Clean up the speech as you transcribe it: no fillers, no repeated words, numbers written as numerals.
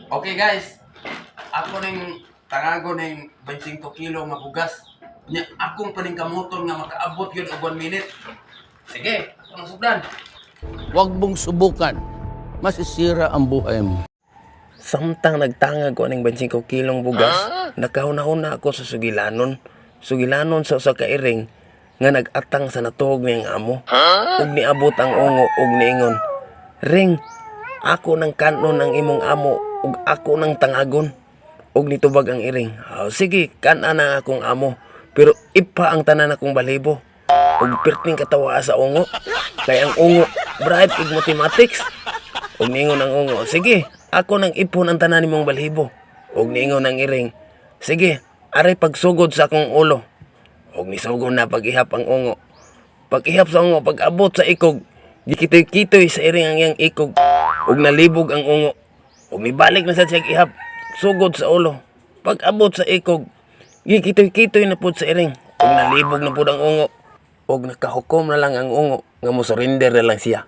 Okay guys, ako ning tangago ning 25 kilo nga bugas. Nya akong paning kamoton nga makaabot yun og 1 minute. Sige, akong sugdan. Huwag mong subukan. Masisira ang buhay mo. Samtang nagtangag ko ning 25 kilong bugas, nakahuna-huna ako sa sugilanon. Sugilanon sa usa ka iring nga nag-atang sa natuhog niyang amo. Ug niabot ang ungo ug niingon, "Ring, ako nang kanon ng imong amo ug ako nang tangagon." Ug nitubag ang iring, sige, kana na akong amo, pero ipa ang tanan akong balibo." Ug perting katawa sa ungo, kay ang ungo bright ig mathematics. Ug niingon ang ungo, "Sige, ako nang ipon ang tanan nimong balhibo." Ug niingon ang iring, "Sige, aray pagsugod sa akong ulo." Ug nisugod na pag-ihap ang ungo. Pag-ihap sa ungo, pag-abot sa ikog, gikitoy-kitoy sa iring ang iyang ikog. Ug nalibog ang ungo. Ug mibalik na sa siya ihap, sugod sa ulo. Pag-abot sa ikog, gikitoy-kitoy na pud sa iring. Ug nalibog na pud ang ungo. Ug nakahukom na lang ang ungo nga mo surrender na lang siya.